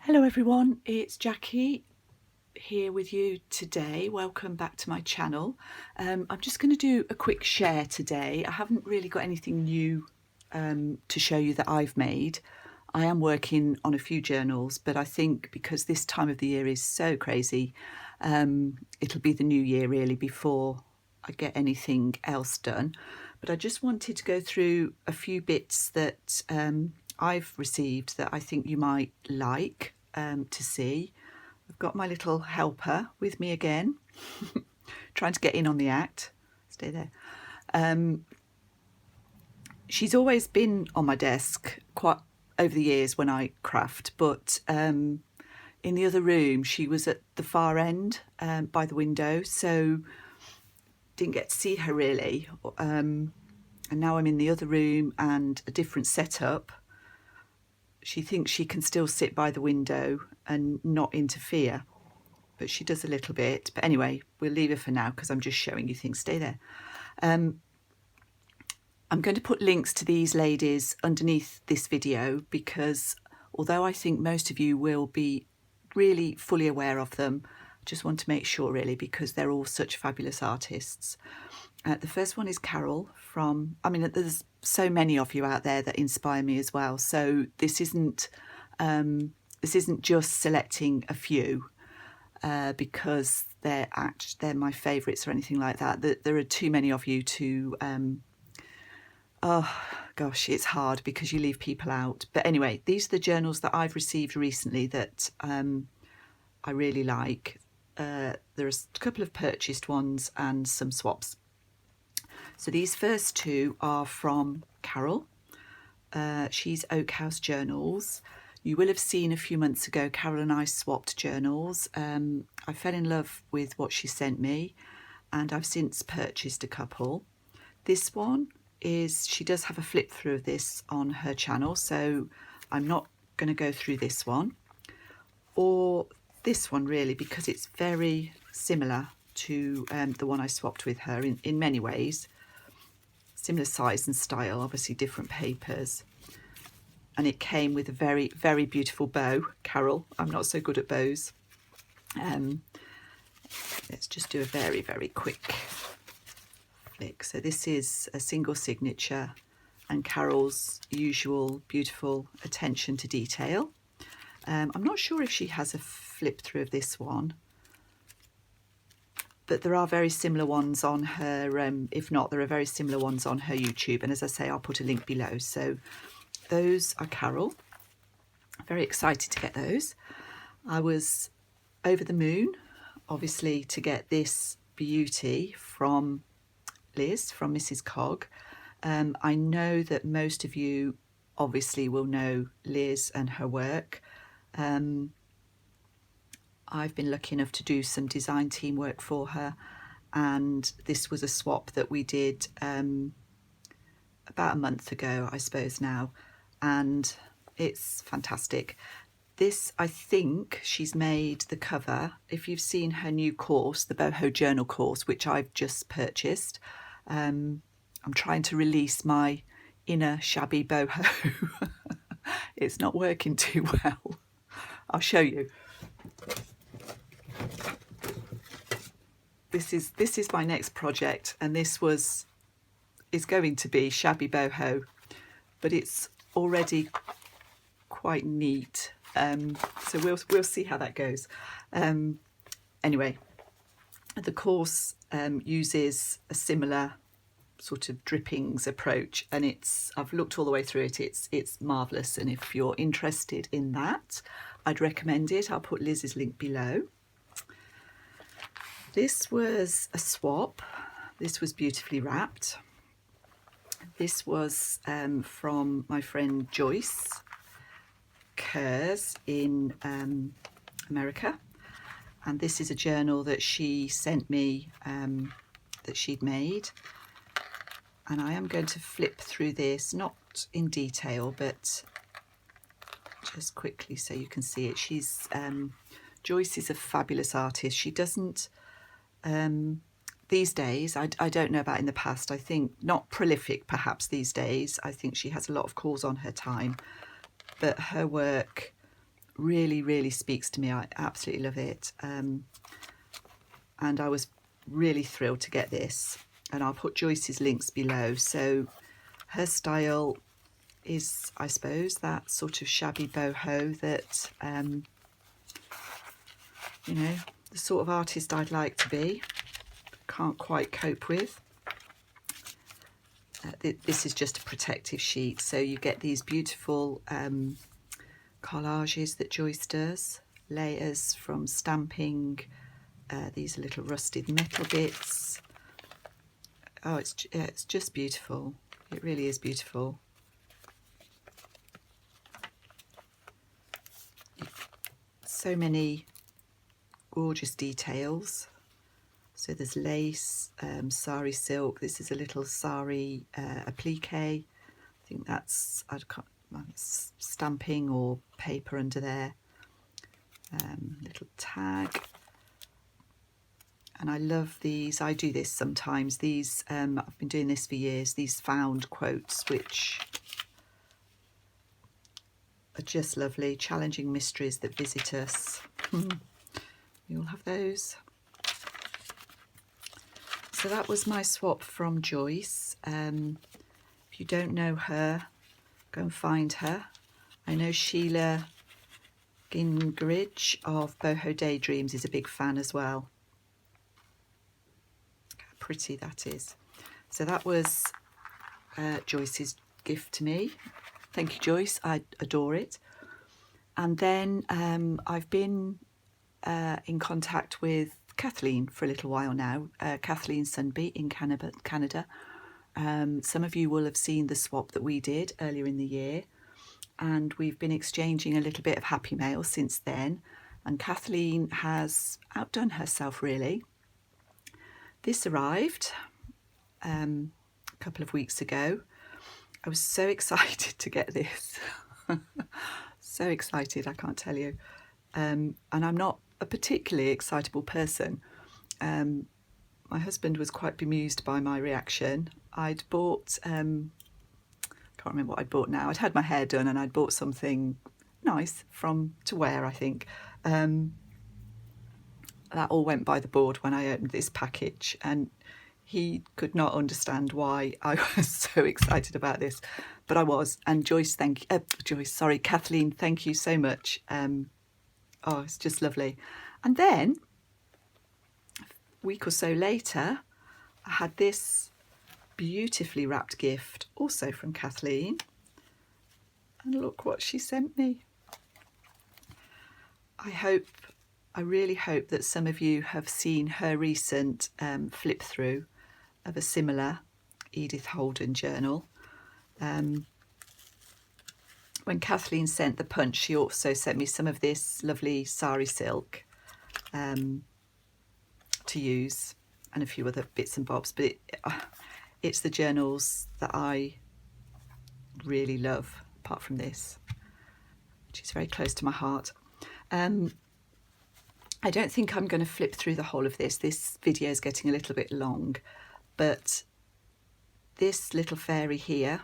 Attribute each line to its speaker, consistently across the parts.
Speaker 1: Hello everyone, it's Jackie here with you today. Welcome back to my channel. I'm just going to do a quick share today. I haven't really got anything new to show you that I've made. I am working on a few journals, but I think because this time of the year is so crazy, it'll be the new year really before I get anything else done. But I just wanted to go through a few bits that I've received that I think you might like to see. I've got my little helper with me again, trying to get in on the act. Stay there. She's always been on my desk quite over the years when I craft, but in the other room she was at the far end by the window, so didn't get to see her really. And now I'm in the other room and a different setup. She thinks she can still sit by the window and not interfere, but she does a little bit. But anyway, we'll leave her for now because I'm just showing you things. Stay there. I'm going to put links to these ladies underneath this video because although I think most of you will be really fully aware of them, I just want to make sure really because they're all such fabulous artists. The first one is Carol there's so many of you out there that inspire me as well. So this isn't just selecting a few because they're my favourites or anything like that. There are too many of you to. Oh gosh, it's hard because you leave people out. But anyway, these are the journals that I've received recently that I really like. There are a couple of purchased ones and some swaps. So these first two are from Carol. She's Oak House Journals. You will have seen a few months ago, Carol and I swapped journals. I fell in love with what she sent me and I've since purchased a couple. This one she does have a flip through of this on her channel, so I'm not going to go through this one or this one really because it's very similar to the one I swapped with her in many ways. Similar size and style, obviously different papers. And it came with a very, very beautiful bow. Carol, I'm not so good at bows. Let's just do a very, very quick flick. So this is a single signature and Carol's usual beautiful attention to detail. I'm not sure if she has a flip through of this one, but there are very similar ones on her, if not, there are very similar ones on her YouTube. And as I say, I'll put a link below. So those are Carol. Very excited to get those. I was over the moon, obviously, to get this beauty from Liz, from Mrs. Cog. I know that most of you obviously will know Liz and her work. I've been lucky enough to do some design team work for her, and this was a swap that we did about a month ago, I suppose now, and it's fantastic. This, I think she's made the cover. If you've seen her new course, the Boho Journal course, which I've just purchased, I'm trying to release my inner shabby boho. It's not working too well. I'll show you. This is my next project, and this is going to be shabby boho, but it's already quite neat. So we'll see how that goes. Anyway, the course uses a similar sort of drippings approach, and I've looked all the way through it. It's marvelous, and if you're interested in that, I'd recommend it. I'll put Liz's link below. This was a swap. This was beautifully wrapped. This was from my friend Joyce Kurz in America, and this is a journal that she sent me that she'd made, and I am going to flip through this, not in detail but just quickly so you can see it. Joyce is a fabulous artist. She doesn't these days, I don't know about in the past, I think not prolific perhaps these days. I think she has a lot of calls on her time, but her work really, really speaks to me. I absolutely love it. And I was really thrilled to get this. And I'll put Joyce's links below. So her style is, I suppose, that sort of shabby boho that, you know, the sort of artist I'd like to be. Can't quite cope with. This is just a protective sheet, so you get these beautiful collages that Joyce does, layers from stamping, these little rusted metal bits. Oh, it's just beautiful. It really is beautiful. So many gorgeous details. So there's lace, sari silk. This is a little sari applique. I think that's stamping or paper under there. Little tag. And I love these. I do this sometimes. These I've been doing this for years. These found quotes, which are just lovely. Challenging mysteries that visit us. You'll have those. So that was my swap from Joyce. If you don't know her, go and find her. I know Sheila Gingrich of Boho Daydreams is a big fan as well. How pretty that is. So that was Joyce's gift to me. Thank you, Joyce. I adore it. And then I've been in contact with Kathleen for a little while now, Kathleen Sunby in Canada. Some of you will have seen the swap that we did earlier in the year, and we've been exchanging a little bit of happy mail since then, and Kathleen has outdone herself really. This arrived a couple of weeks ago. I was so excited to get this. So excited, I can't tell you. And I'm not a particularly excitable person. My husband was quite bemused by my reaction. I'd bought, can't remember what I'd bought now. I'd had my hair done and I'd bought something nice to wear, I think. That all went by the board when I opened this package, and he could not understand why I was so excited about this, but I was. And Joyce, Kathleen, thank you so much. Oh, it's just lovely. And then a week or so later, I had this beautifully wrapped gift, also from Kathleen. And look what she sent me. I really hope that some of you have seen her recent flip through of a similar Edith Holden journal. When Kathleen sent the punch, she also sent me some of this lovely sari silk to use, and a few other bits and bobs, but it's the journals that I really love, apart from this, which is very close to my heart. I don't think I'm going to flip through the whole of this. This video is getting a little bit long, but this little fairy here,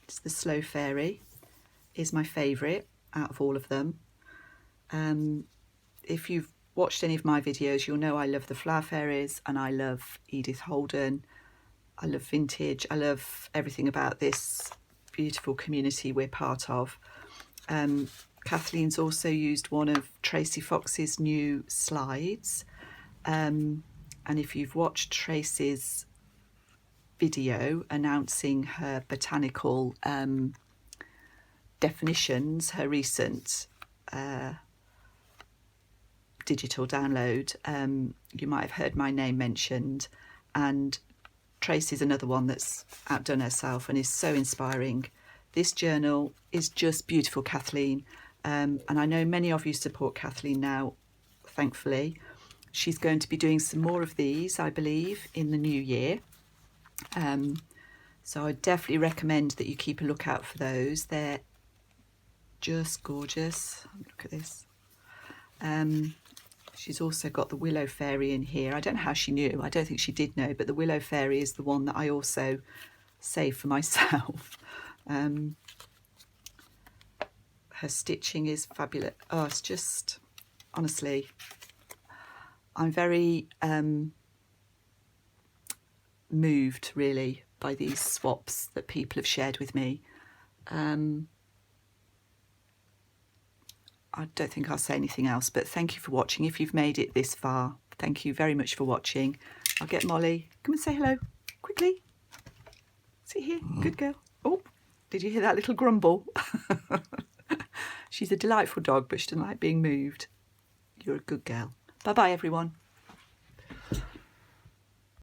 Speaker 1: it's the Slow Fairy, is my favourite out of all of them. If you've watched any of my videos, you'll know I love the flower fairies and I love Edith Holden. I love vintage. I love everything about this beautiful community we're part of. Kathleen's also used one of Tracy Fox's new slides. And if you've watched Tracy's video announcing her botanical definitions, her recent digital download, you might have heard my name mentioned, and Tracy's another one that's outdone herself and is so inspiring. This journal is just beautiful, Kathleen, and I know many of you support Kathleen now, thankfully. She's going to be doing some more of these, I believe, in the new year. So I definitely recommend that you keep a lookout for those. They're just gorgeous. Look at this. She's also got the Willow Fairy in here. I don't know how she knew. I don't think she did know, but the Willow Fairy is the one that I also saved for myself. Her stitching is fabulous. Oh, it's just, honestly, I'm very moved really by these swaps that people have shared with me. I don't think I'll say anything else, but thank you for watching. If you've made it this far, thank you very much for watching. I'll get Molly. Come and say hello, quickly. Sit here, good girl. Oh, did you hear that little grumble? She's a delightful dog, but she doesn't like being moved. You're a good girl. Bye-bye, everyone.